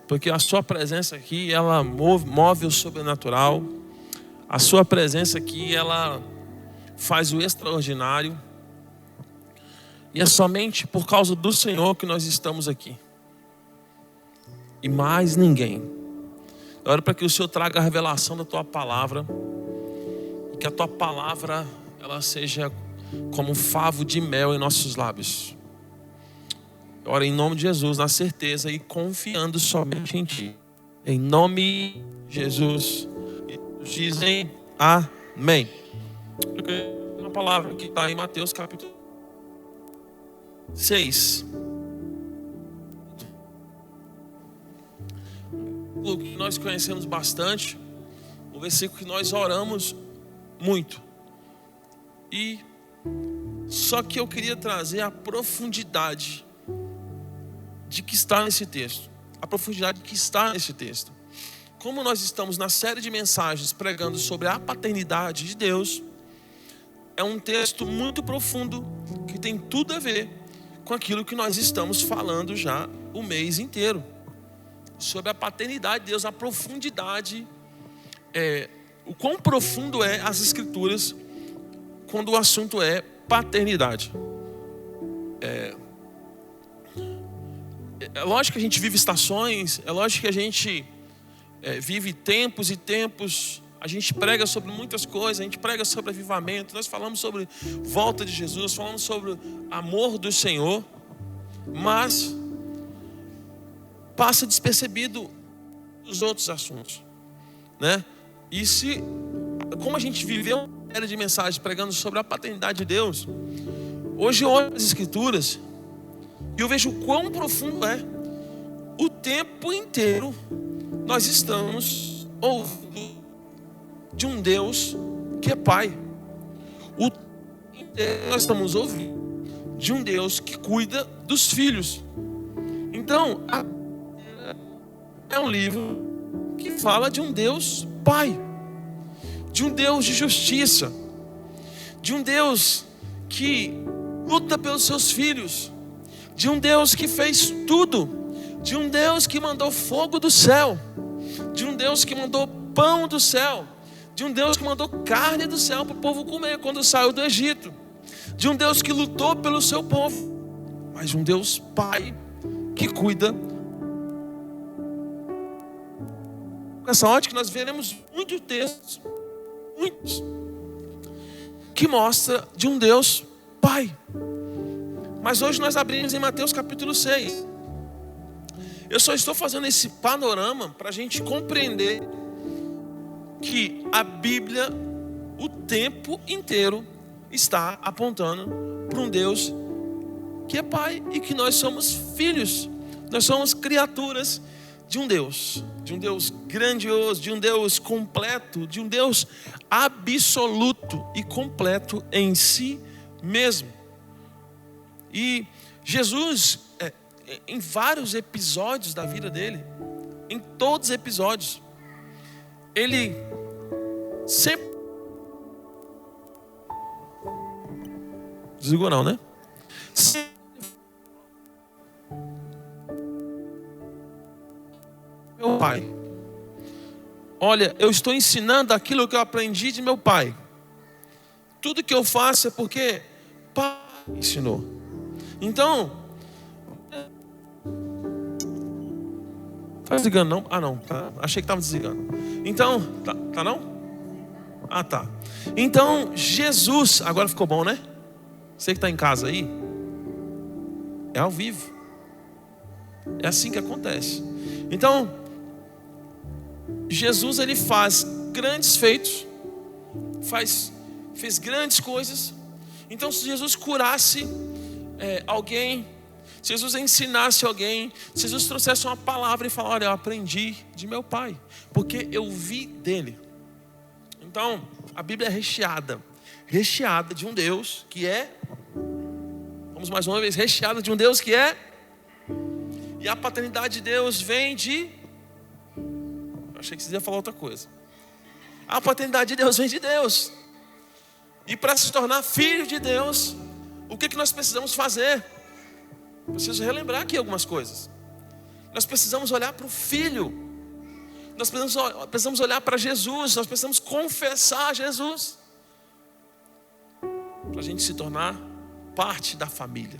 porque a sua presença aqui, ela move o sobrenatural. A sua presença aqui, ela faz o extraordinário. E é somente por causa do Senhor que nós estamos aqui. E mais ninguém. Eu oro para que o Senhor traga a revelação da tua palavra. E que a tua palavra, ela seja como um favo de mel em nossos lábios. Eu oro em nome de Jesus, na certeza e confiando somente em Ti. Em nome de Jesus. Dizem amém. Uma palavra que está em Mateus capítulo 6. O que nós conhecemos bastante, o versículo que nós oramos muito. E só que eu queria trazer a profundidade de que está nesse texto. A profundidade que está nesse texto. Como nós estamos na série de mensagens pregando sobre a paternidade de Deus, é um texto muito profundo que tem tudo a ver com aquilo que nós estamos falando já o mês inteiro. Sobre a paternidade de Deus, a profundidade, o quão profundo é as Escrituras quando o assunto é paternidade. É lógico que a gente vive estações, é lógico que a gente vive tempos e tempos. A gente prega sobre muitas coisas, a gente prega sobre avivamento, nós falamos sobre volta de Jesus, falamos sobre amor do Senhor, mas passa despercebido os outros assuntos, né? E como a gente viveu uma série de mensagens pregando sobre a paternidade de Deus, hoje eu olho as Escrituras e eu vejo o quão profundo é. O tempo inteiro nós estamos ouvindo de um Deus que é Pai. O tempo inteiro nós estamos ouvindo de um Deus que cuida dos filhos. Então, é um livro que fala de um Deus Pai, de um Deus de justiça, de um Deus que luta pelos seus filhos, de um Deus que fez tudo, de um Deus que mandou fogo do céu, de um Deus que mandou pão do céu, de um Deus que mandou carne do céu para o povo comer quando saiu do Egito, de um Deus que lutou pelo seu povo, mas de um Deus Pai que cuida. Com essa ótica nós veremos muitos textos, muitos, que mostra de um Deus Pai. Mas hoje nós abrimos em Mateus capítulo 6. Eu só estou fazendo esse panorama para a gente compreender que a Bíblia, o tempo inteiro, está apontando para um Deus que é Pai e que nós somos filhos, nós somos criaturas de um Deus grandioso, de um Deus completo, de um Deus absoluto e completo em si mesmo. E Jesus, em vários episódios da vida dele, em todos os episódios, ele sempre... Desligou não, né? Meu pai, olha, eu estou ensinando aquilo que eu aprendi de meu pai. Tudo que eu faço é porque pai ensinou. Então, tá desligando não? Ah não, tá. Achei que estava desligando. Então, tá não? Ah tá. Então, Jesus, agora ficou bom, né? Você que está em casa aí, é ao vivo. É assim que acontece. Então, Jesus, ele faz grandes feitos, fez grandes coisas. Então, se Jesus curasse alguém, se Jesus ensinasse alguém, se Jesus trouxesse uma palavra e falasse: olha, eu aprendi de meu pai, porque eu vi dele. Então, a Bíblia é recheada de um Deus que é, vamos mais uma vez, recheada de um Deus que é, e a paternidade de Deus vem de, eu achei que você ia falar outra coisa. A paternidade de Deus vem de Deus. E para se tornar filho de Deus, o que nós precisamos fazer? Preciso relembrar aqui algumas coisas. Nós precisamos olhar para o Filho. Nós precisamos olhar para Jesus. Nós precisamos confessar Jesus, para a gente se tornar parte da família,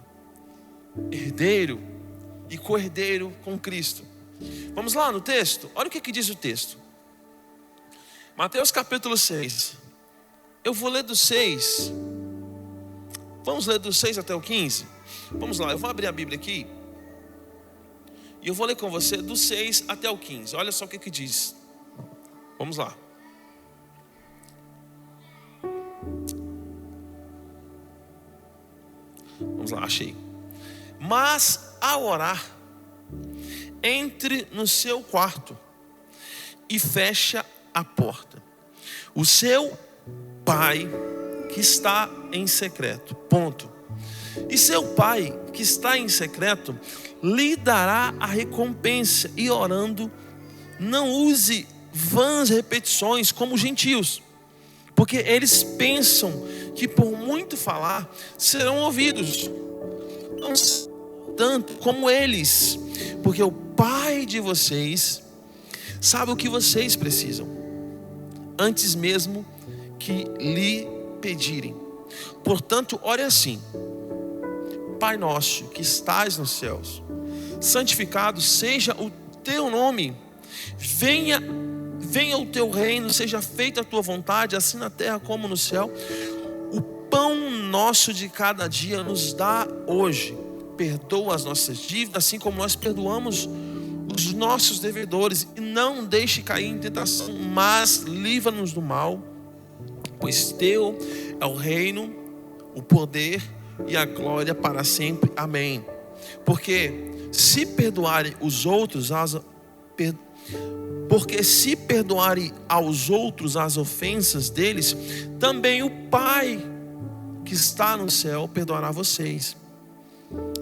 herdeiro e co-herdeiro com Cristo. Vamos lá no texto? Olha o que diz o texto. Mateus capítulo 6. Eu vou ler do 6. Vamos ler do 6 até o 15? Vamos lá, eu vou abrir a Bíblia aqui. E eu vou ler com você do 6 até o 15. Olha só o que diz. Vamos lá. Vamos lá, achei. Mas ao orar, entre no seu quarto e fecha a porta. O seu pai que está em secreto. Ponto. E seu pai que está em secreto lhe dará a recompensa. E orando, não use vãs repetições como os gentios, porque eles pensam que por muito falar serão ouvidos. Não tanto como eles, porque o Pai de vocês sabe o que vocês precisam, antes mesmo que lhe pedirem. Portanto, ore assim: Pai nosso que estás nos céus, santificado seja o teu nome. Venha o teu reino, seja feita a tua vontade, assim na terra como no céu. O pão nosso de cada dia nos dá hoje. Perdoa as nossas dívidas, assim como nós perdoamos os nossos devedores. E não deixe cair em tentação, mas livra-nos do mal. Pois teu é o reino, o poder e a glória para sempre. Amém. Porque se perdoarem aos outros as ofensas deles, também o Pai que está no céu perdoará vocês.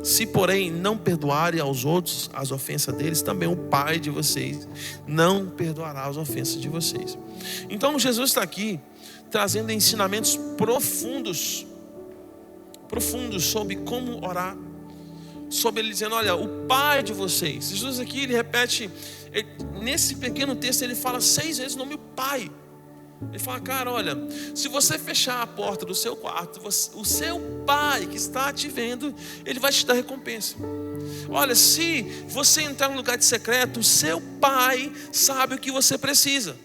Se porém não perdoarem aos outros as ofensas deles, também o Pai de vocês não perdoará as ofensas de vocês. Então Jesus está aqui trazendo ensinamentos profundos sobre como orar, sobre ele dizendo: olha, o Pai de vocês. Jesus aqui, ele repete, nesse pequeno texto ele fala 6 vezes o nome Pai. Ele fala: cara, olha, se você fechar a porta do seu quarto, o seu Pai que está te vendo, ele vai te dar recompensa. Olha, se você entrar num lugar de secreto, o seu Pai sabe o que você precisa.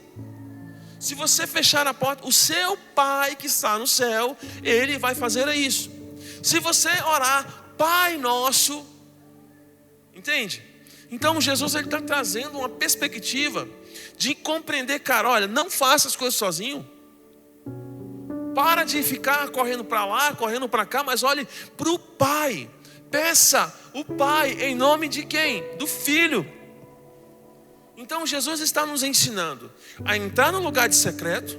Se você fechar a porta, o seu Pai que está no céu, ele vai fazer isso. Se você orar, Pai nosso, entende? Então Jesus está trazendo uma perspectiva de compreender, cara, olha, não faça as coisas sozinho. Para de ficar correndo para lá, correndo para cá, mas olhe para o Pai. Peça o Pai em nome de quem? Do Filho. Então Jesus está nos ensinando a entrar no lugar de secreto.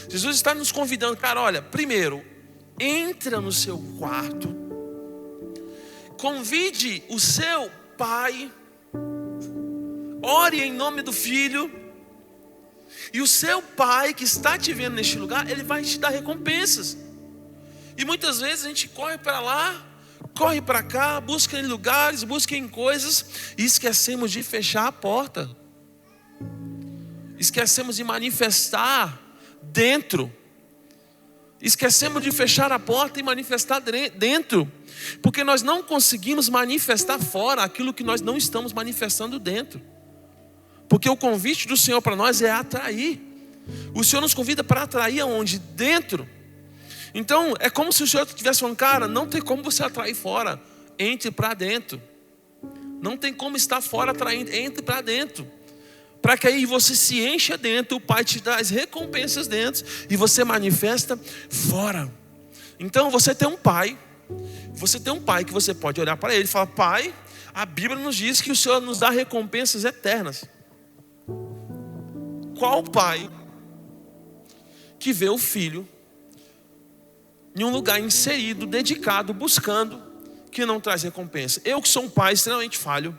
Jesus está nos convidando, cara, olha, primeiro, entra no seu quarto, convide o seu Pai, ore em nome do Filho. E o seu Pai que está te vendo neste lugar, ele vai te dar recompensas. E muitas vezes a gente corre para lá, corre para cá, busca em lugares, busca em coisas, e esquecemos de fechar a porta. Esquecemos de manifestar dentro. Esquecemos de fechar a porta e manifestar dentro. Porque nós não conseguimos manifestar fora aquilo que nós não estamos manifestando dentro. Porque o convite do Senhor para nós é atrair. O Senhor nos convida para atrair aonde? Dentro. Então é como se o Senhor estivesse falando: cara, não tem como você atrair fora, entre para dentro. Não tem como estar fora atraindo, entre para dentro. Para que aí você se encha dentro, o Pai te dá as recompensas dentro e você manifesta fora. Então você tem um Pai que você pode olhar para ele e falar: Pai, a Bíblia nos diz que o Senhor nos dá recompensas eternas. Qual pai que vê o filho em um lugar inserido, dedicado, buscando, que não traz recompensa? Eu que sou um pai extremamente falho,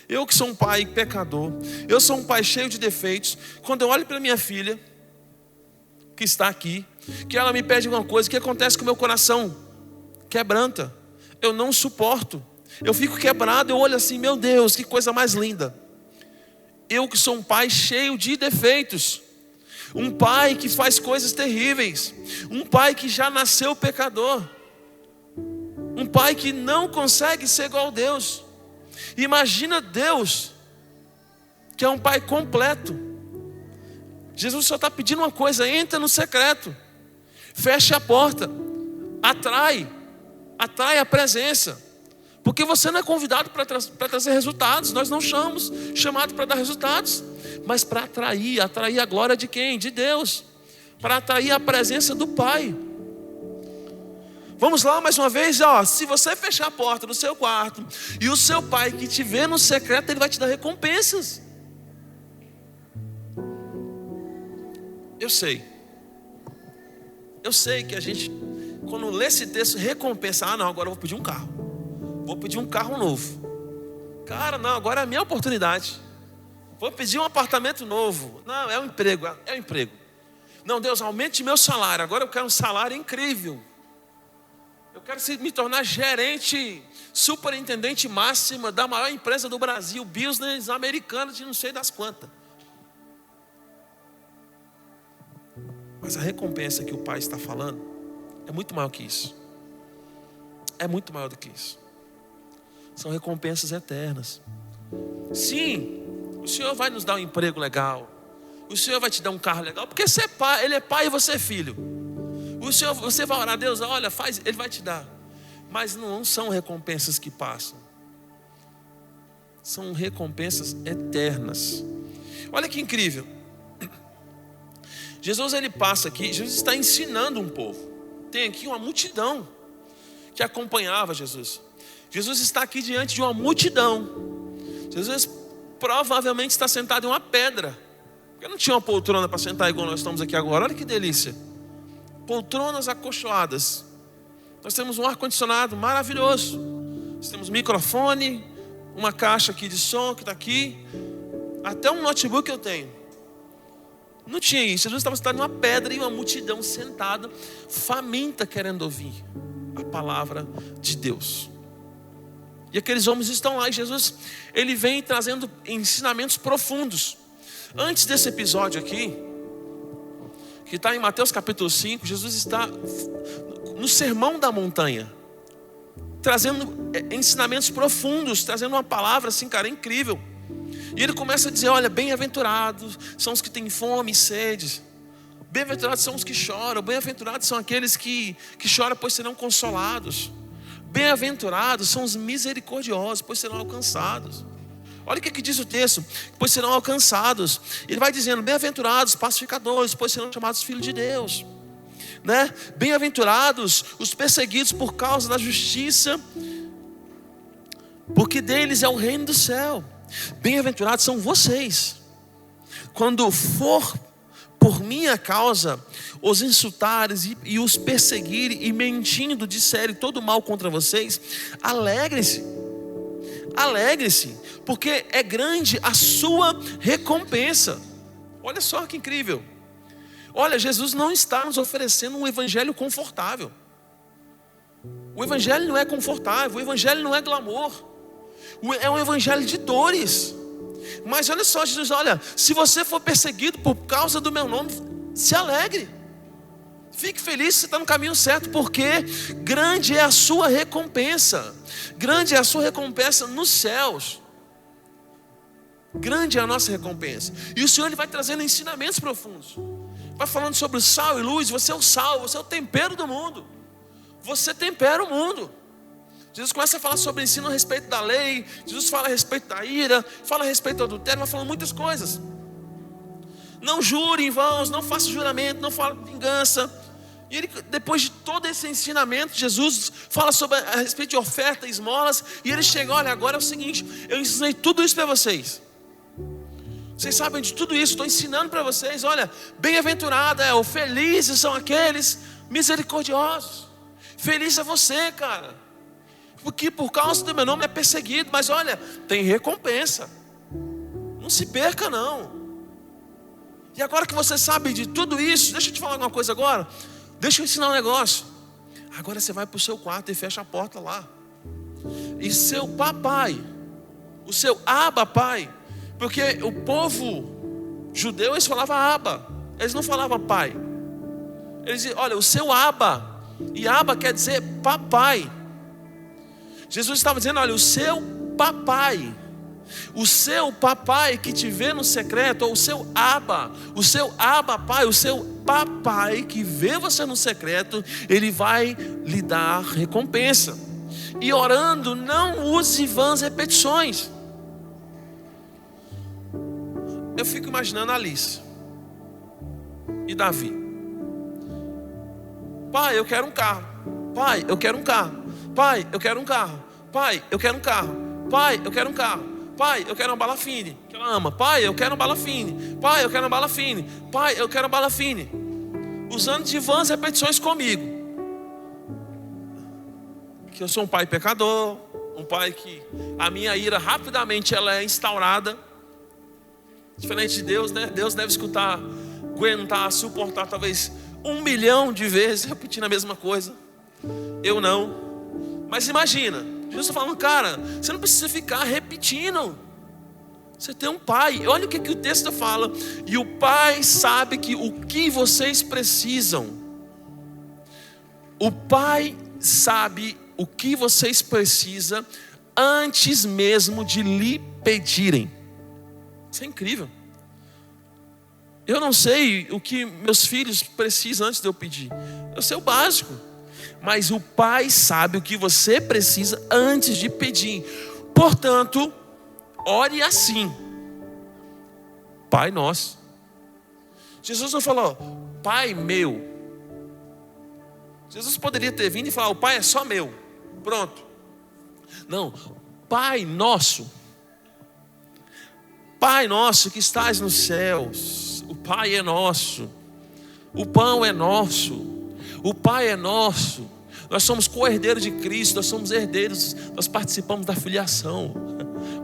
eu que sou um pai pecador, eu sou um pai cheio de defeitos. Quando eu olho para minha filha que está aqui, que ela me pede alguma coisa, o que acontece com o meu coração? Quebranta. Eu não suporto. Eu fico quebrado, eu olho assim, meu Deus, que coisa mais linda. Eu que sou um pai cheio de defeitos, um pai que faz coisas terríveis, um pai que já nasceu pecador, um pai que não consegue ser igual a Deus. Imagina Deus, que é um pai completo. Jesus só está pedindo uma coisa: entra no secreto, feche a porta, atrai a presença. Porque você não é convidado para trazer resultados. Nós não somos chamados para dar resultados, mas para atrair a glória de quem? De Deus. Para atrair a presença do Pai. Vamos lá mais uma vez, ó. Se você fechar a porta do seu quarto e o seu Pai que te vê no secreto, Ele vai te dar recompensas. Eu sei que a gente, quando lê esse texto, recompensa. Ah não, agora eu vou pedir um carro. Vou pedir um carro novo. Cara, não, agora é a minha oportunidade. Vou pedir um apartamento novo. Não, é um emprego. Não, Deus, aumente meu salário. Agora eu quero um salário incrível. Eu quero me tornar gerente, superintendente máxima da maior empresa do Brasil, business americana de não sei das quantas. Mas a recompensa que o Pai está falando é muito maior que isso. É muito maior do que isso. São recompensas eternas. Sim, o Senhor vai nos dar um emprego legal. O Senhor vai te dar um carro legal. Porque você é pai, Ele é pai e você é filho. Você vai orar a Deus, olha, faz, Ele vai te dar. Mas não são recompensas que passam. São recompensas eternas. Olha que incrível. Jesus, Ele passa aqui. Jesus está ensinando um povo. Tem aqui uma multidão que acompanhava Jesus. Jesus está aqui diante de uma multidão. Jesus provavelmente está sentado em uma pedra, porque não tinha uma poltrona para sentar igual nós estamos aqui agora. Olha que delícia. Poltronas acolchoadas. Nós temos um ar-condicionado maravilhoso. Nós temos microfone, uma caixa aqui de som que está aqui. Até um notebook eu tenho. Não tinha isso. Jesus estava sentado em uma pedra e uma multidão sentada, faminta, querendo ouvir a palavra de Deus. E aqueles homens estão lá, e Jesus, Ele vem trazendo ensinamentos profundos. Antes desse episódio aqui, que está em Mateus capítulo 5, Jesus está no Sermão da Montanha, trazendo ensinamentos profundos, trazendo uma palavra assim, cara, incrível. E Ele começa a dizer, olha, bem-aventurados são os que têm fome e sede. Bem-aventurados são os que choram. Bem-aventurados são aqueles que choram, pois serão consolados. Bem-aventurados são os misericordiosos, pois serão alcançados. Olha o que diz o texto: pois serão alcançados. Ele vai dizendo, bem-aventurados pacificadores, pois serão chamados filhos de Deus, né? Bem-aventurados os perseguidos por causa da justiça, porque deles é o reino do céu. Bem-aventurados são vocês, quando for por minha causa os insultares e os perseguirem, e mentindo disserem todo mal contra vocês, alegre-se, porque é grande a sua recompensa. Olha só que incrível. Olha, Jesus não está nos oferecendo um evangelho confortável. O evangelho não é confortável, o evangelho não é glamour, é um evangelho de dores. Mas olha só, Jesus, olha, se você for perseguido por causa do meu nome, se alegre, fique feliz, você está no caminho certo, porque grande é a sua recompensa. Grande é a sua recompensa nos céus. Grande é a nossa recompensa. E o Senhor, Ele vai trazendo ensinamentos profundos. Vai falando sobre o sal e luz. Você é o sal, você é o tempero do mundo. Você tempera o mundo. Jesus começa a falar sobre ensino a respeito da lei. Jesus fala a respeito da ira, fala a respeito do adultério, vai falando muitas coisas. Não jure em vãos, não faça juramento, não fale vingança. E ele, depois de todo esse ensinamento, Jesus fala sobre a respeito de oferta, esmolas. E ele chega, olha, agora é o seguinte, eu ensinei tudo isso para vocês. Vocês sabem de tudo isso, estou ensinando para vocês. Olha, bem-aventurado ou felizes são aqueles misericordiosos. Feliz é você, cara, porque por causa do meu nome é perseguido. Mas olha, tem recompensa. Não se perca não. E agora que você sabe de tudo isso, deixa eu te falar alguma coisa agora. Deixa eu ensinar um negócio. Agora você vai para o seu quarto e fecha a porta lá. e seu papai, o seu Abba pai, porque o povo judeu, eles falavam Abba, eles não falavam pai. Eles diziam, olha, o seu Abba, e Abba quer dizer papai. Jesus estava dizendo, olha, o seu papai que te vê no secreto, ou o seu Abba pai, o seu papai que vê você no secreto, ele vai lhe dar recompensa. E orando, não use vãs repetições. Eu fico imaginando Alice e Davi. Pai, eu quero um carro. Pai, eu quero um carro. Pai, eu quero um carro. Pai, eu quero um carro. Pai, eu quero um carro. Pai, eu quero uma bala fine, que ela ama. Pai, eu quero uma bala fine. Pai, eu quero uma bala fine. Pai, eu quero uma bala fine. Usando de vãs repetições comigo. Que eu sou um pai pecador, um pai que a minha ira rapidamente ela é instaurada. Diferente de Deus, né? Deus deve escutar, aguentar, suportar talvez 1 milhão de vezes repetindo a mesma coisa. Eu não. Mas imagina, Jesus está falando, cara, você não precisa ficar repetindo. Você tem um pai. Olha o que o texto fala. E o pai sabe o que vocês precisam. O pai sabe o que vocês precisam antes mesmo de lhe pedirem. Isso é incrível. Eu não sei o que meus filhos precisam antes de eu pedir. Eu sei o básico. Mas o pai sabe o que você precisa antes de pedir. Portanto, ore assim. Pai nosso. Jesus não falou, Pai meu. Jesus poderia ter vindo e falar, o Pai é só meu. Pronto. Não, Pai nosso. Pai nosso que estás nos céus. O Pai é nosso. O pão é nosso. O Pai é nosso. Nós somos co-herdeiros de Cristo. Nós somos herdeiros. Nós participamos da filiação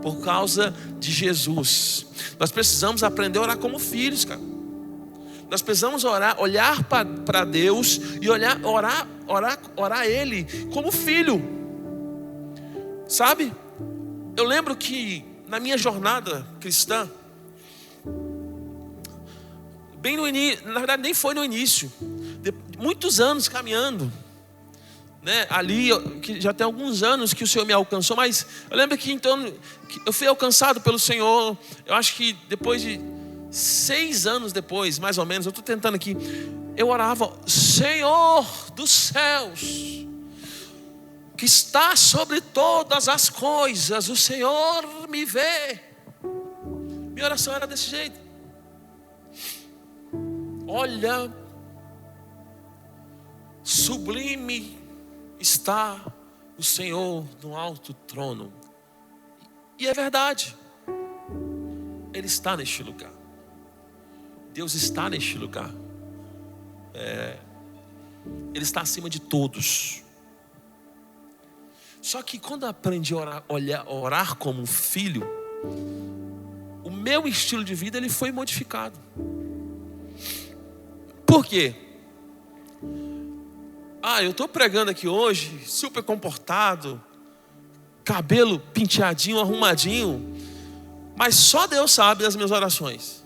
por causa de Jesus. Nós precisamos aprender a orar como filhos, cara. Nós precisamos olhar para Deus e orar a Ele como filho. Sabe? Eu lembro que na minha jornada cristã, bem no início, na verdade nem foi no início, muitos anos caminhando, né? Ali, que já tem alguns anos que o Senhor me alcançou, mas eu lembro que então eu fui alcançado pelo Senhor. Eu acho que depois de 6 anos depois, mais ou menos, eu estou tentando aqui, eu orava, Senhor dos céus, que está sobre todas as coisas, o Senhor me vê. Minha oração era desse jeito. Olha, sublime está o Senhor no alto trono. E é verdade, Ele está neste lugar. Deus está neste lugar. Ele está acima de todos. Só que quando eu aprendi a orar como um filho, o meu estilo de vida ele foi modificado. Por quê? Eu estou pregando aqui hoje, super comportado, cabelo penteadinho, arrumadinho, mas só Deus sabe das minhas orações.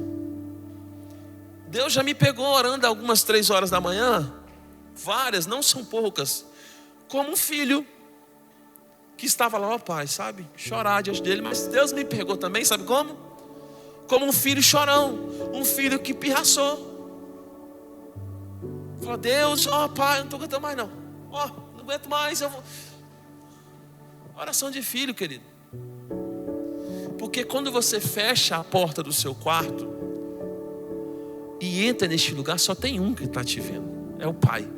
Deus já me pegou orando algumas 3 horas da manhã, várias, não são poucas, como um filho que estava lá, ó Pai, sabe, chorar diante dele, mas Deus me pegou também, sabe como? Como um filho chorão, um filho que pirraçou. Falou, Deus, ó Pai, eu não estou aguentando mais não, não aguento mais, eu vou. Oração de filho, querido. Porque quando você fecha a porta do seu quarto e entra neste lugar, só tem um que está te vendo, é o Pai.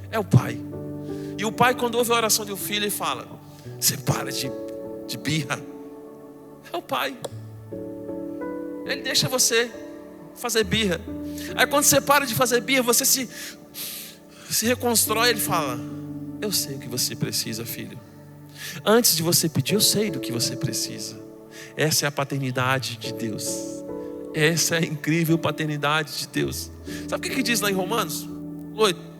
É o Pai. E o pai, quando ouve a oração de um filho, ele fala, você para de birra. É o pai. Ele deixa você fazer birra. Aí quando você para de fazer birra, você se reconstrói. Ele fala, eu sei o que você precisa, filho. Antes de você pedir, eu sei do que você precisa. Essa é a paternidade de Deus. Essa é a incrível paternidade de Deus. Sabe o que diz lá em Romanos 8?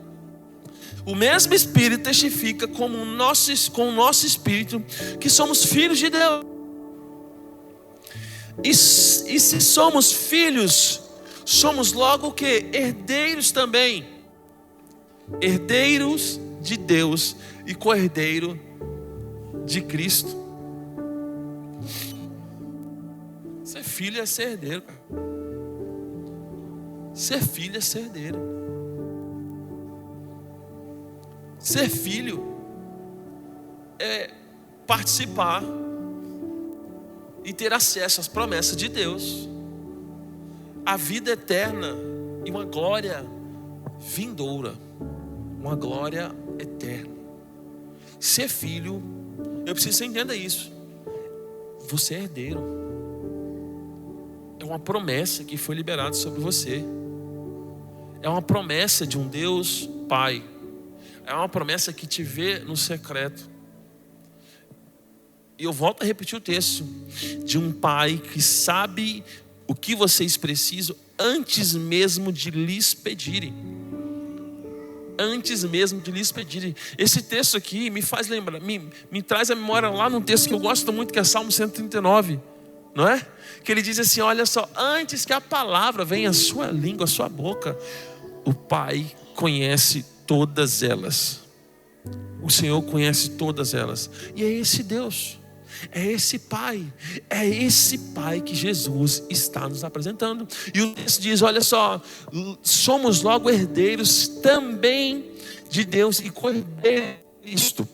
O mesmo Espírito testifica com o nosso espírito que somos filhos de Deus. E se somos filhos, somos logo o quê? Herdeiros também. Herdeiros de Deus e co-herdeiro de Cristo. Ser filho é ser herdeiro, cara. Ser filho é ser herdeiro. Ser filho é participar e ter acesso às promessas de Deus, a vida eterna e uma glória vindoura, uma glória eterna. Ser filho, eu preciso que você entenda isso. Você é herdeiro. É uma promessa que foi liberada sobre você. É uma promessa de um Deus Pai. É uma promessa que te vê no secreto. E eu volto a repetir o texto. De um Pai que sabe o que vocês precisam antes mesmo de lhes pedirem. Antes mesmo de lhes pedirem. Esse texto aqui me faz lembrar, me traz a memória lá num texto que eu gosto muito, que é Salmo 139. Não é? Que ele diz assim, olha só, antes que a palavra venha à sua língua, à sua boca, o Pai conhece todas elas. O Senhor conhece todas elas. E é esse Deus, é esse Pai que Jesus está nos apresentando. E o texto diz, olha só, somos logo herdeiros também de Deus e co-herdeiro com Cristo.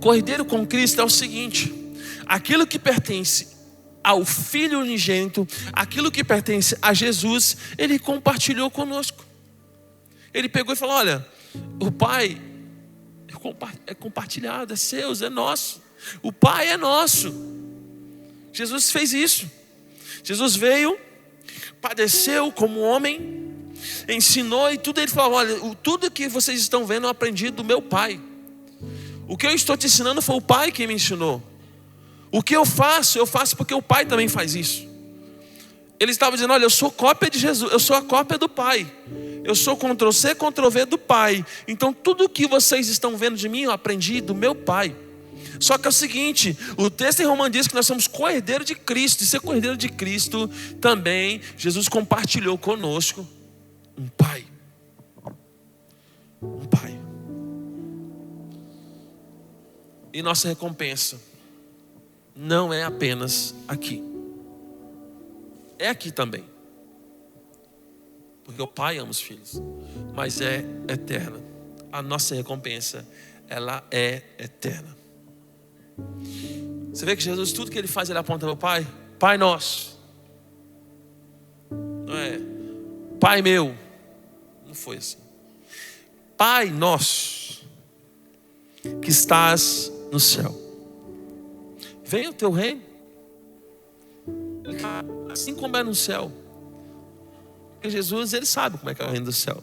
Co-herdeiro com Cristo é o seguinte: aquilo que pertence ao Filho unigênito, aquilo que pertence a Jesus, Ele compartilhou conosco. Ele pegou e falou, olha, o Pai é compartilhado, é seu, é nosso. O Pai é nosso. Jesus fez isso. Jesus veio, padeceu como homem, ensinou e tudo. Ele falou, olha, tudo que vocês estão vendo eu aprendi do meu Pai. O que eu estou te ensinando foi o Pai que me ensinou. O que eu faço porque o Pai também faz isso. Ele estava dizendo, olha, eu sou cópia de Jesus, eu sou a cópia do Pai. Eu sou Ctrl+C, Ctrl+V do Pai. Então tudo que vocês estão vendo de mim, eu aprendi do meu Pai. Só que é o seguinte, o texto em Romanos diz que nós somos co-herdeiros de Cristo. E ser co-herdeiro de Cristo também, Jesus compartilhou conosco um Pai. Um Pai. E nossa recompensa não é apenas aqui. É aqui também. Porque o Pai ama os filhos. Mas é eterna. A nossa recompensa, ela é eterna. Você vê que Jesus, tudo que Ele faz, Ele aponta para o Pai. Pai nosso. Não é Pai meu. Não foi assim. Pai nosso, que estás no céu. Venha o teu reino. Assim como é no céu. Porque Jesus, Ele sabe como é que é o reino do céu.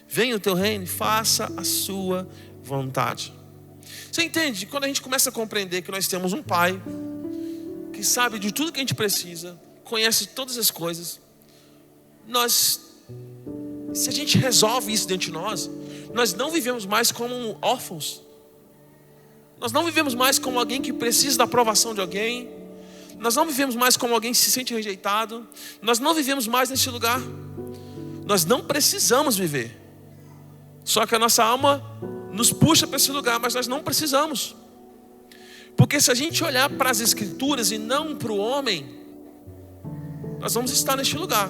Venha o teu reino e faça a sua vontade. Você entende? Quando a gente começa a compreender que nós temos um Pai que sabe de tudo que a gente precisa, conhece todas as coisas, se a gente resolve isso dentro de nós não vivemos mais como órfãos. Nós não vivemos mais como alguém que precisa da aprovação de alguém. Nós não vivemos mais como alguém que se sente rejeitado. Nós não vivemos mais nesse lugar. Nós não precisamos viver. Só que a nossa alma nos puxa para esse lugar, mas nós não precisamos. Porque se a gente olhar para as Escrituras e não para o homem, nós vamos estar neste lugar.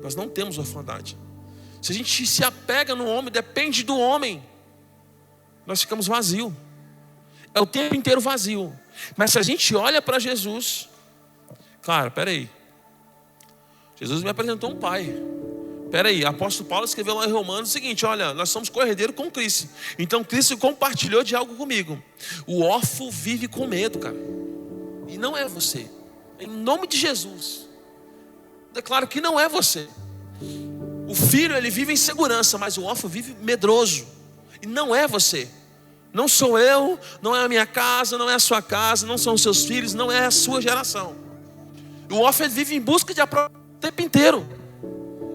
Nós não temos orfandade. Se a gente se apega no homem, depende do homem, nós ficamos vazios. É o tempo inteiro vazio. Mas se a gente olha para Jesus, claro, peraí, Jesus me apresentou um Pai. Peraí, o apóstolo Paulo escreveu lá em Romanos o seguinte, olha, nós somos co-herdeiros com Cristo. Então Cristo compartilhou de algo comigo. O órfão vive com medo, cara. E não é você. Em nome de Jesus, declaro que não é você. O filho, ele vive em segurança, mas o órfão vive medroso. E não é você. Não sou eu, não é a minha casa, não é a sua casa, não são os seus filhos, não é a sua geração. O órfão vive em busca de aprovação o tempo inteiro.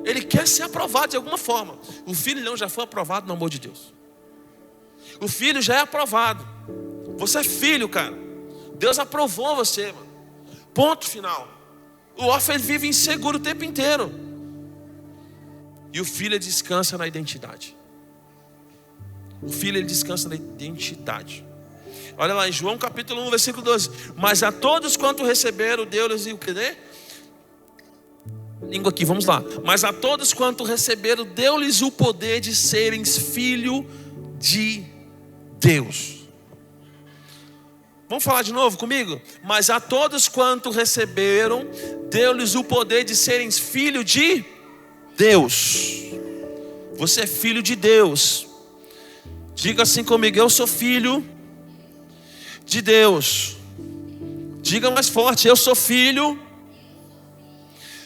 Ele quer ser aprovado de alguma forma. O filho não já foi aprovado no amor de Deus. O filho já é aprovado. Você é filho, cara. Deus aprovou você, mano. Ponto final. O órfão vive inseguro o tempo inteiro. E o filho descansa na identidade. O filho ele descansa na identidade. Olha lá em João capítulo 1, versículo 12. Mas a todos quanto receberam, deu-lhes o que, né? Língua aqui, vamos lá. Mas a todos quanto receberam, deu-lhes o poder de serem filho de Deus. Vamos falar de novo comigo? Mas a todos quanto receberam, deu-lhes o poder de serem filho de Deus. Você é filho de Deus. Diga assim comigo: eu sou filho de Deus. Diga mais forte: eu sou filho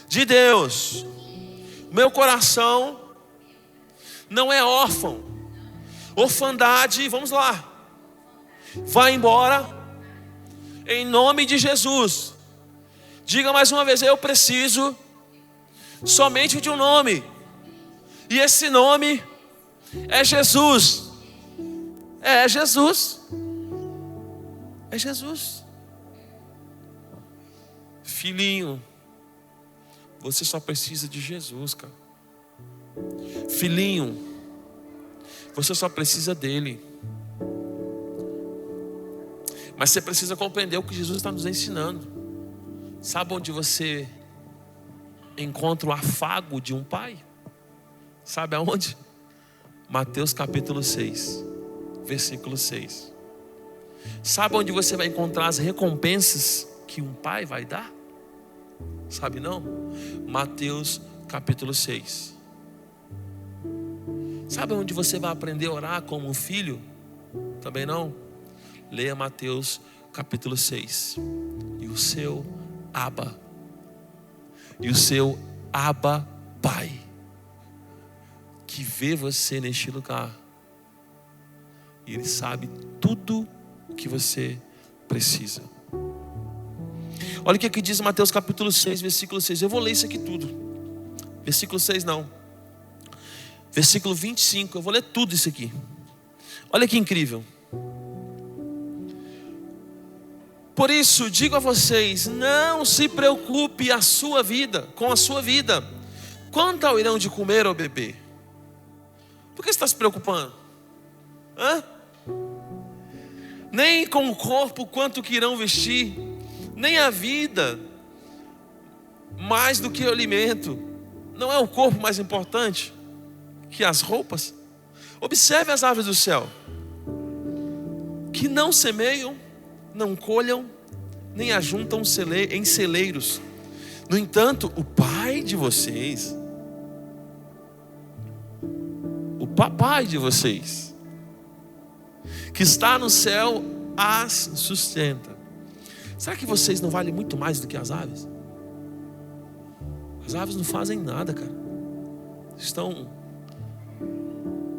de Deus. Meu coração não é órfão. Orfandade, vamos lá, vai embora em nome de Jesus. Diga mais uma vez: eu preciso somente de um nome, e esse nome é Jesus. É Jesus. É Jesus. Filhinho, você só precisa de Jesus, cara. Filhinho, você só precisa dele. Mas você precisa compreender o que Jesus está nos ensinando. Sabe onde você encontra o afago de um pai? Sabe aonde? Mateus capítulo 6, versículo 6. Sabe onde você vai encontrar as recompensas que um pai vai dar? Sabe não? Mateus capítulo 6. Sabe onde você vai aprender a orar como um filho? Também não? Leia Mateus capítulo 6. E o seu Abba Pai, que vê você neste lugar, e Ele sabe tudo o que você precisa. Olha o que aqui diz Mateus capítulo 6, versículo 6. Eu vou ler isso aqui tudo. Versículo 6 não. Versículo 25. Eu vou ler tudo isso aqui. Olha que incrível. Por isso digo a vocês: não se preocupe com a sua vida, quanto ao irão de comer ou beber. Por que você está se preocupando? Nem com o corpo quanto que irão vestir. Nem a vida mais do que o alimento. Não é o corpo mais importante que as roupas? Observe as aves do céu, que não semeiam, não colham, nem ajuntam em celeiros. No entanto, o Pai de vocês, o Papai de vocês, que está no céu, as sustenta. Será que vocês não valem muito mais do que as aves? As aves não fazem nada, cara. Estão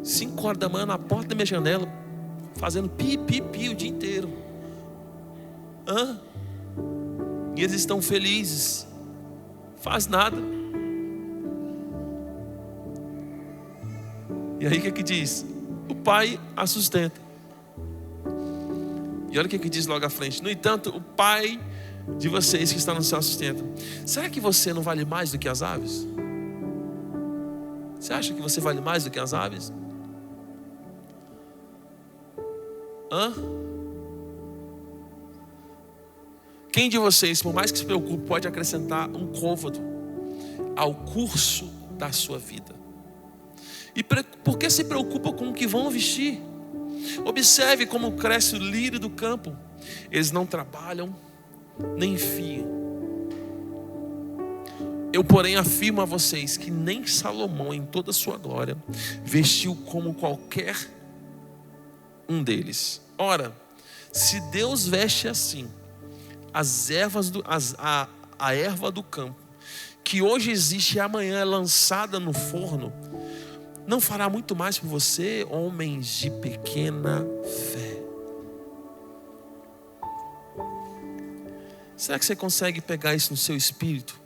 5 horas da manhã na porta da minha janela, fazendo pi, pi, pi o dia inteiro. E eles estão felizes. Faz nada. E aí o que diz? O Pai a sustenta. E olha o que diz logo à frente: no entanto, o Pai de vocês que está no céu sustenta. Será que você não vale mais do que as aves? Você acha que você vale mais do que as aves? Quem de vocês, por mais que se preocupe, pode acrescentar um côvado ao curso da sua vida? E por que se preocupa com o que vão vestir? Observe como cresce o lírio do campo. Eles não trabalham, nem fiam. Eu, porém, afirmo a vocês que nem Salomão, em toda a sua glória, vestiu como qualquer um deles. Ora, se Deus veste assim a erva do campo, que hoje existe e amanhã é lançada no forno, não fará muito mais por você, homens de pequena fé? Será que você consegue pegar isso no seu espírito?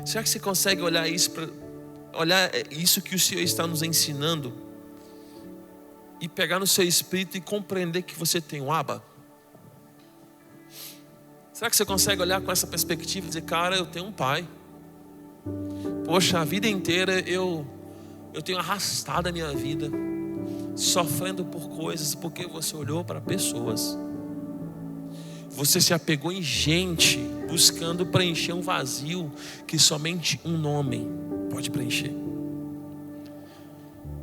Será que você consegue olhar isso que o Senhor está nos ensinando? e pegar no seu espírito e compreender que você tem um Abba? Será que você consegue olhar com essa perspectiva e dizer, cara, eu tenho um pai. Poxa, a vida inteira eu tenho arrastado a minha vida, sofrendo por coisas, porque você olhou para pessoas. Você se apegou em gente, buscando preencher um vazio que somente um homem pode preencher.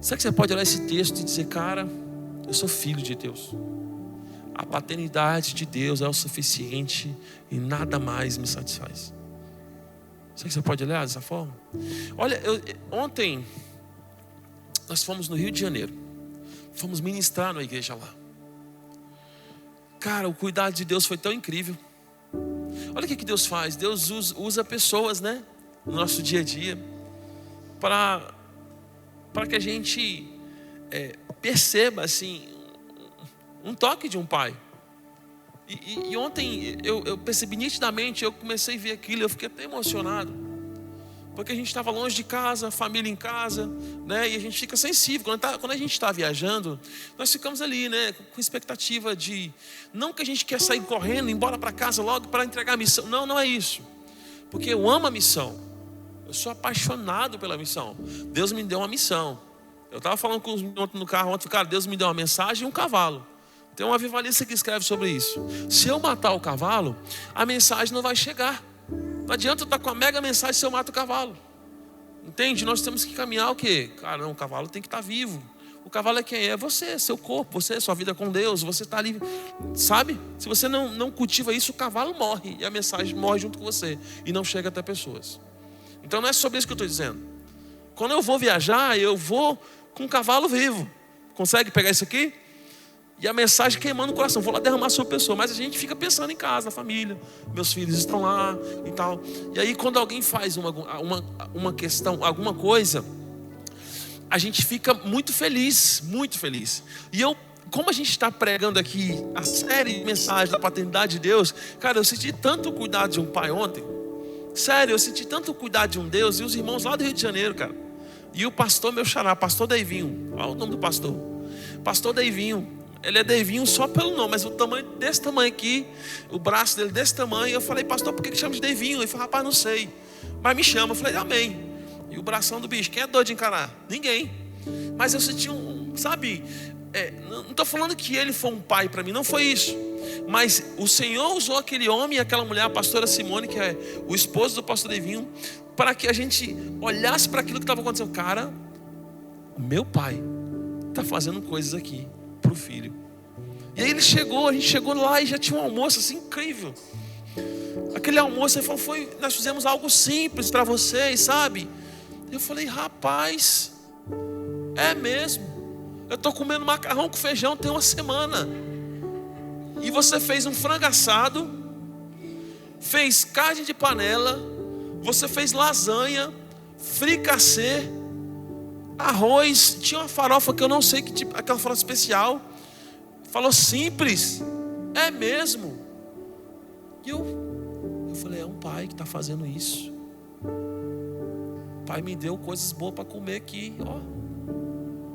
Será que você pode olhar esse texto e dizer, cara, eu sou filho de Deus. A paternidade de Deus é o suficiente e nada mais me satisfaz. Será que você pode olhar dessa forma? Olha, ontem nós fomos no Rio de Janeiro. Fomos ministrar na igreja lá. Cara, o cuidado de Deus foi tão incrível. Olha o que Deus faz. Deus usa pessoas, né, no nosso dia a dia, para que a gente perceba assim um toque de um pai. E ontem eu percebi nitidamente, eu comecei a ver aquilo, eu fiquei até emocionado, porque a gente estava longe de casa, família em casa, né? E a gente fica sensível. Quando a gente está viajando, nós ficamos ali, né? Com expectativa de, não que a gente quer sair correndo, embora para casa logo para entregar a missão. Não, não é isso. Porque eu amo a missão. Eu sou apaixonado pela missão. Deus me deu uma missão. Eu estava falando com os meninos no carro ontem, cara, Deus me deu uma mensagem e um cavalo. Tem uma avivalista que escreve sobre isso. Se eu matar o cavalo, a mensagem não vai chegar. Não adianta eu estar com a mega mensagem se eu mato o cavalo. Entende? Nós temos que caminhar o quê? Cara, não, o cavalo tem que estar vivo. O cavalo é quem? É você, seu corpo, você, sua vida com Deus. Você está ali, sabe? Se você não cultiva isso, o cavalo morre. E a mensagem morre junto com você. E não chega até pessoas. Então não é sobre isso que eu estou dizendo. Quando eu vou viajar, eu vou com um cavalo vivo. Consegue pegar isso aqui? E a mensagem queimando o coração, vou lá derramar sobre a pessoa. Mas a gente fica pensando em casa, na família. Meus filhos estão lá e tal. E aí quando alguém faz uma questão, alguma coisa, a gente fica muito feliz, muito feliz. E como a gente está pregando aqui a série de mensagens da paternidade de Deus, cara, eu senti tanto cuidado de um pai ontem. Sério, eu senti tanto cuidado de um Deus. E os irmãos lá do Rio de Janeiro, cara. E o pastor, meu xará, pastor Deivinho. Olha o nome do pastor. Pastor Deivinho. Ele é Deivinho só pelo nome, mas o tamanho desse tamanho aqui, o braço dele desse tamanho. Eu falei, pastor, por que chama de Deivinho? Ele falou, rapaz, não sei, mas me chama. Eu falei, amém. E o bração do bicho, quem é doido de encarar? Ninguém. Mas eu senti sabe, não estou falando que ele foi um pai para mim, não foi isso. Mas o Senhor usou aquele homem e aquela mulher, a pastora Simone, que é o esposo do pastor Deivinho, para que a gente olhasse para aquilo que estava acontecendo. Cara, o meu pai está fazendo coisas aqui para o filho. E aí a gente chegou lá e já tinha um almoço assim incrível. Aquele almoço, ele falou, nós fizemos algo simples para vocês, sabe? Eu falei, rapaz, é mesmo. Eu estou comendo macarrão com feijão tem uma semana. E você fez um frango assado, fez carne de panela, você fez lasanha, fricassê, arroz, tinha uma farofa que eu não sei que tipo, aquela farofa especial. Falou simples, é mesmo. E eu falei, é um pai que está fazendo isso. O pai me deu coisas boas para comer aqui, ó.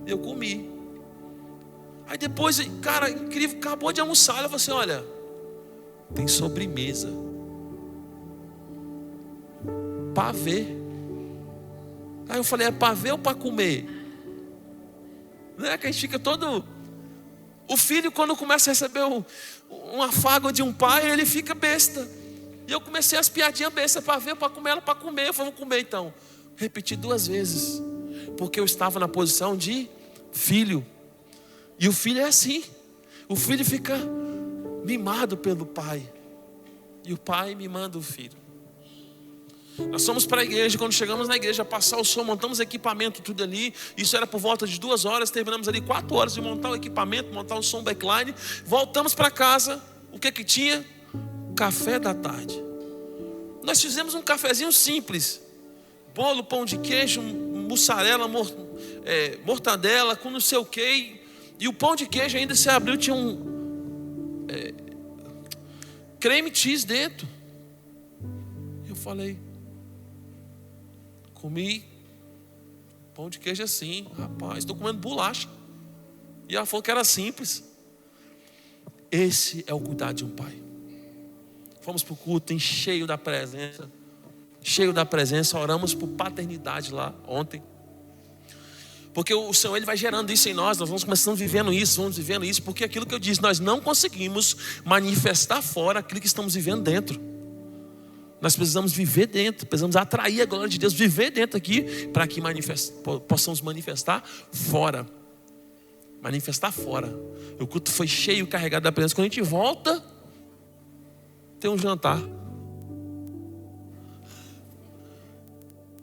Eu comi. Aí depois, cara, incrível, acabou de almoçar. Eu falei assim, olha, tem sobremesa, pavê. Aí eu falei, é pavê ou para comer? Não é que a gente fica todo... O filho, quando começa a receber um afago de um pai, ele fica besta. E eu comecei as piadinhas bestas, para ver, para comer, ela para comer. Eu falei, vou comer então. Repeti 2 vezes, porque eu estava na posição de filho. E o filho é assim. O filho fica mimado pelo pai. E o pai mimando o filho. Nós fomos para a igreja, quando chegamos na igreja, passar o som, montamos equipamento, tudo ali. Isso era por volta de 2 horas, terminamos ali 4 horas de montar o equipamento, montar o som backline. Voltamos para casa, o que tinha? Café da tarde. Nós fizemos um cafezinho simples. Bolo, pão de queijo, mussarela, mortadela, com não sei o que. E o pão de queijo ainda se abriu, tinha um creme cheese dentro. Eu falei, comi pão de queijo assim, rapaz, estou comendo bolacha. E ela falou que era simples. Esse é o cuidar de um pai. Fomos para o culto cheio da presença. Cheio da presença, oramos por paternidade lá ontem. Porque o Senhor, Ele vai gerando isso em nós vamos começando vivendo isso, porque aquilo que eu disse, nós não conseguimos manifestar fora aquilo que estamos vivendo dentro. Nós precisamos viver dentro, precisamos atrair a glória de Deus, viver dentro aqui, para que possamos manifestar fora. Manifestar fora. O culto foi cheio, carregado da presença. Quando a gente volta, tem um jantar.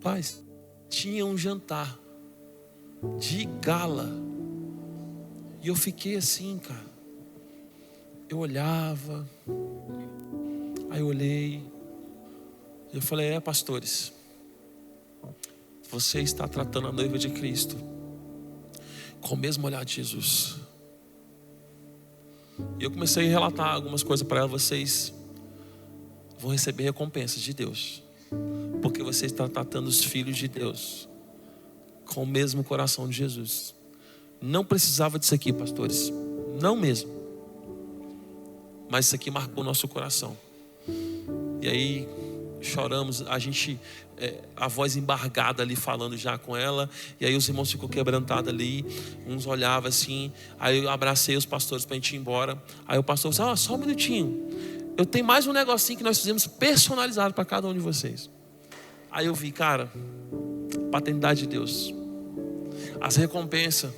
Paz, tinha um jantar de gala. E eu fiquei assim, cara. Eu olhava. Aí eu olhei. Eu falei, pastores, você está tratando a noiva de Cristo com o mesmo olhar de Jesus. E eu comecei a relatar algumas coisas para ela. Vocês vão receber recompensas de Deus, porque você está tratando os filhos de Deus com o mesmo coração de Jesus. Não precisava disso aqui, pastores. Não mesmo. Mas isso aqui marcou o nosso coração. E aí choramos, a voz embargada ali falando já com ela. E aí os irmãos ficou quebrantados ali. Uns olhavam assim. Aí eu abracei os pastores para a gente ir embora. Aí o pastor disse, só um minutinho. Eu tenho mais um negocinho que nós fizemos personalizado para cada um de vocês. Aí eu vi, cara, paternidade de Deus, as recompensas.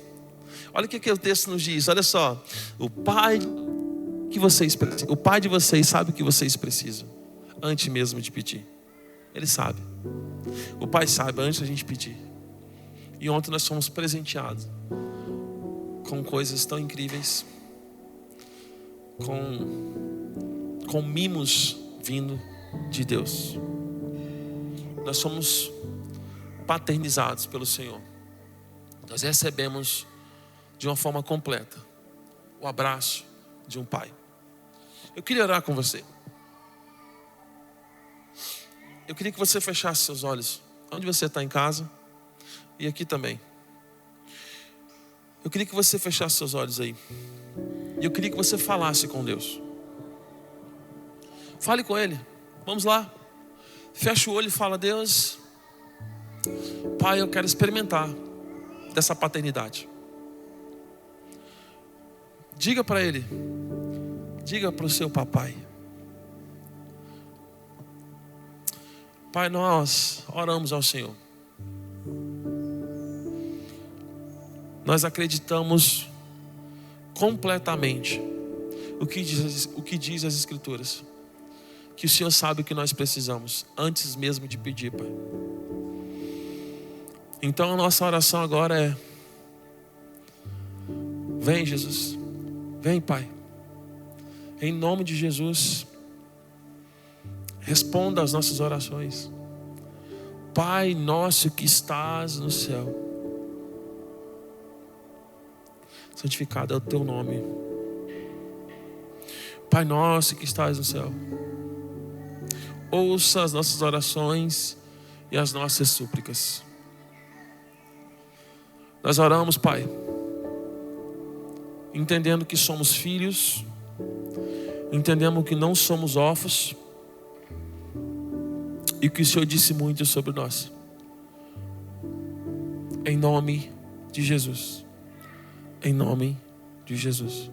Olha o que o texto nos diz. Olha só, o pai de vocês sabe o que vocês precisam antes mesmo de pedir. Ele sabe. O pai sabe antes da gente pedir. E ontem nós fomos presenteados com coisas tão incríveis, com mimos vindo de Deus. Nós somos paternizados pelo Senhor. Nós recebemos de uma forma completa o abraço de um pai. Eu queria orar com você. Eu queria que você fechasse seus olhos. Onde você está, em casa e aqui também. Eu queria que você fechasse seus olhos aí. E eu queria que você falasse com Deus. Fale com Ele. Vamos lá. Fecha o olho e fala, Deus, Pai, eu quero experimentar dessa paternidade. Diga para Ele. Diga para o seu papai. Pai, nós oramos ao Senhor. Nós acreditamos completamente o que diz as Escrituras. Que o Senhor sabe o que nós precisamos antes mesmo de pedir, Pai. Então a nossa oração agora é: vem, Jesus. Vem, Pai. Em nome de Jesus, responda às nossas orações. Pai nosso que estás no céu, santificado é o teu nome. Pai nosso que estás no céu, ouça as nossas orações e as nossas súplicas. Nós oramos, Pai, entendendo que somos filhos, entendemos que não somos órfãos, e que o Senhor disse muito sobre nós. Em nome de Jesus. Em nome de Jesus.